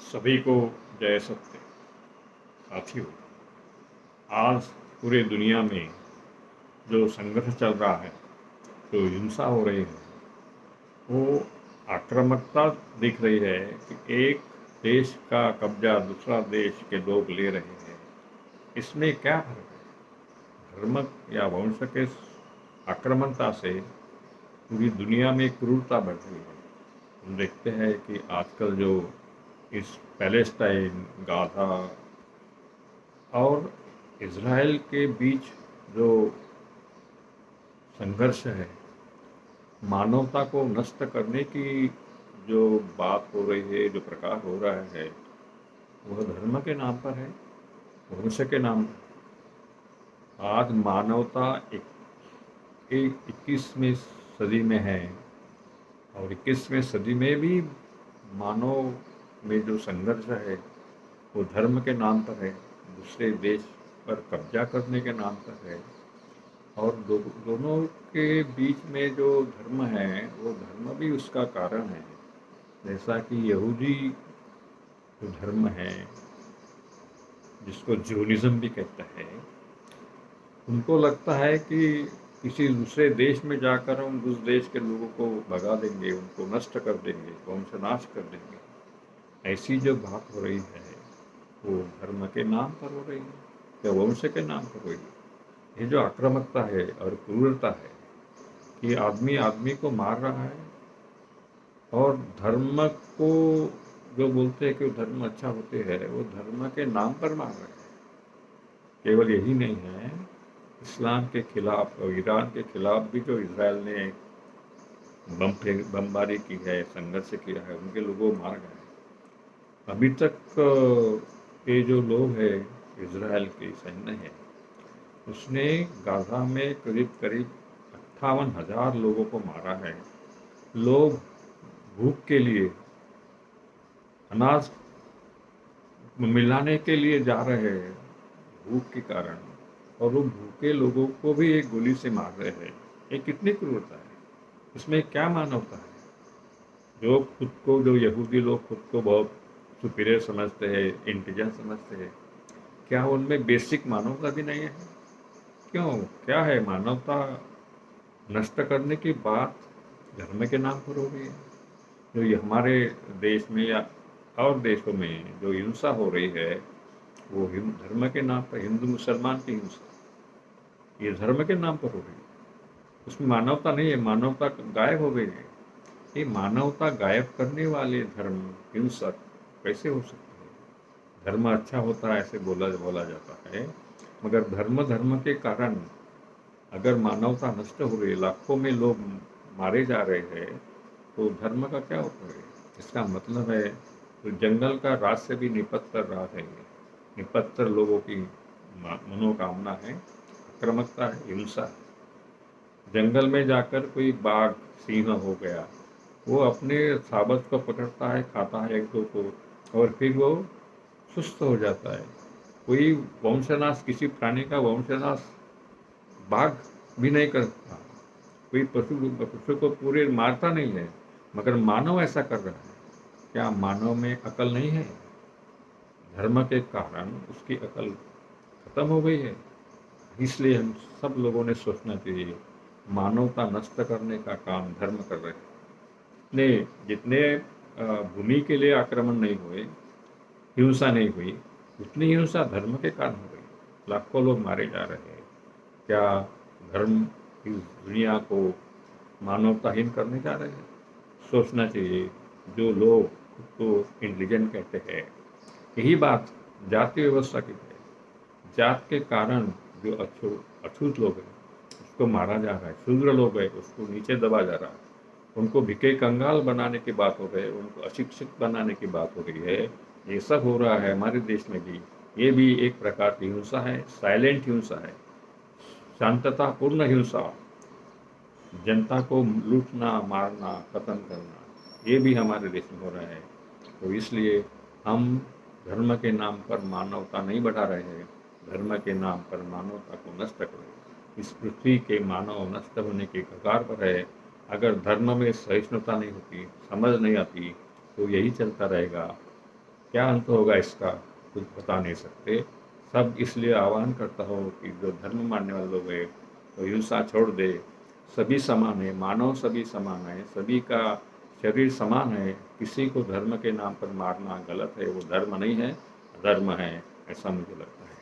सभी को जय सत्य। साथियों, आज पूरे दुनिया में जो संघर्ष चल रहा है, जो हिंसा हो रही है, वो आक्रामकता दिख रही है कि एक देश का कब्जा दूसरा देश के लोग ले रहे हैं। इसमें क्या फर्क है? धर्म या वंश के आक्रामकता से पूरी दुनिया में क्रूरता बढ़ रही है। हम देखते हैं कि आजकल जो इस पैलेस्टाइन, गाजा और इज़राइल के बीच जो संघर्ष है, मानवता को नष्ट करने की जो बात हो रही है, जो प्रकार हो रहा है, वह धर्म के नाम पर है, मनुष्य के नाम पर। आज मानवता 21वीं सदी में है और 21वीं सदी में भी मानव में जो संघर्ष है वो धर्म के नाम पर है, दूसरे देश पर कब्जा करने के नाम पर है। और दोनों के बीच में जो धर्म है वो धर्म भी उसका कारण है। जैसा कि यहूदी जो धर्म है, जिसको ज्यूनिज्म भी कहता है, उनको लगता है कि किसी दूसरे देश में जाकर हम उस देश के लोगों को भगा देंगे, उनको नष्ट कर देंगे, वंशनाश कर देंगे। ऐसी जो बात हो रही है वो धर्म के नाम पर हो रही है या वंश के नाम पर हो रही है। ये जो आक्रामकता है और क्रूरता है कि आदमी आदमी को मार रहा है और धर्म को जो बोलते हैं कि धर्म अच्छा होते हैं, वो धर्म के नाम पर मार रहे हैं। केवल यही नहीं है, इस्लाम के खिलाफ और ईरान के खिलाफ भी जो इजराइल ने बमबारी की है, संघर्ष किया है, उनके लोगों को मार गए। अभी तक ये जो लोग हैं, इजराइल की सैन्य है, उसने गाजा में करीब करीब 58,000 लोगों को मारा है। लोग भूख के लिए, अनाज मिलाने के लिए जा रहे हैं भूख के कारण, और वो भूखे लोगों को भी एक गोली से मार रहे हैं। ये कितनी क्रूरता है! इसमें क्या मानवता है? जो यहूदी लोग खुद को बहुत सुपीरियर समझते हैं, इंटेलिजेंट समझते हैं, क्या उनमें बेसिक मानवता भी नहीं है? क्यों? क्या है? मानवता नष्ट करने की बात धर्म के नाम पर हो रही है। जो ये हमारे देश में या और देशों में जो हिंसा हो रही है, वो धर्म के नाम पर, हिंदू मुसलमान की हिंसा, ये धर्म के नाम पर हो रही है। उसमें मानवता नहीं है, मानवता गायब हो गई है। ये मानवता गायब करने वाले धर्म हिंसक कैसे हो सकते हैं? धर्म अच्छा होता है ऐसे बोला जाता है, मगर धर्म के कारण अगर मानवता नष्ट हो रही है, लाखों में लोग मारे जा रहे हैं, तो धर्म का क्या उपयोग है? इसका मतलब है तो जंगल का राज से भी निपत्तर राज है, निपत्तर लोगों की मनोकामना है, आक्रामकता है, हिंसा है। जंगल में जाकर कोई बाघ, सिंह हो गया, वो अपने साबत को पकड़ता है, खाता है एक दो को, और फिर वो सुस्त हो जाता है। कोई वंशनाश, किसी प्राणी का वंशनाश बाघ भी नहीं करता, कोई पशु को पूरे मारता नहीं है, मगर मानव ऐसा कर रहा है। क्या मानव में अकल नहीं है? धर्म के कारण उसकी अकल खत्म हो गई है। इसलिए हम सब लोगों ने सोचना चाहिए, मानवता नष्ट करने का काम धर्म कर रहे हैं। जितने भूमि के लिए आक्रमण नहीं हुए, हिंसा नहीं हुई, उतनी हिंसा धर्म के कारण हो गई। लाखों लोग मारे जा रहे हैं। क्या धर्म इस दुनिया को मानवताहीन करने जा रहे हैं? सोचना चाहिए। जो लोग खुद को इंटेलिजेंट कहते हैं, यही बात जाति व्यवस्था की है। जात के कारण जो अछूत लोग हैं उसको मारा जा रहा है, शूद्र लोग हैं उसको नीचे दबा जा रहा है, उनको भिखे कंगाल बनाने की बात हो रही है, उनको अशिक्षित बनाने की बात हो रही है। ये सब हो रहा है हमारे देश में भी। ये भी एक प्रकार की हिंसा है, साइलेंट हिंसा है, शांततापूर्ण हिंसा। जनता को लूटना, मारना, खत्म करना, ये भी हमारे देश में हो रहा है। तो इसलिए हम धर्म के नाम पर मानवता नहीं बढ़ा रहे हैं, धर्म के नाम पर मानवता को नष्ट कर रहे हैं। इस पृथ्वी के मानव नष्ट होने की कगार पर है। अगर धर्म में सहिष्णुता नहीं होती, समझ नहीं आती, तो यही चलता रहेगा। क्या अंत होगा इसका कुछ बता नहीं सकते। सब इसलिए आह्वान करता हो कि जो धर्म मानने वाले लोग हैं वो हिंसा छोड़ दे। सभी समान है, मानव सभी समान है, सभी का शरीर समान है। किसी को धर्म के नाम पर मारना गलत है, वो धर्म नहीं है, अधर्म है, ऐसा मुझे लगता है।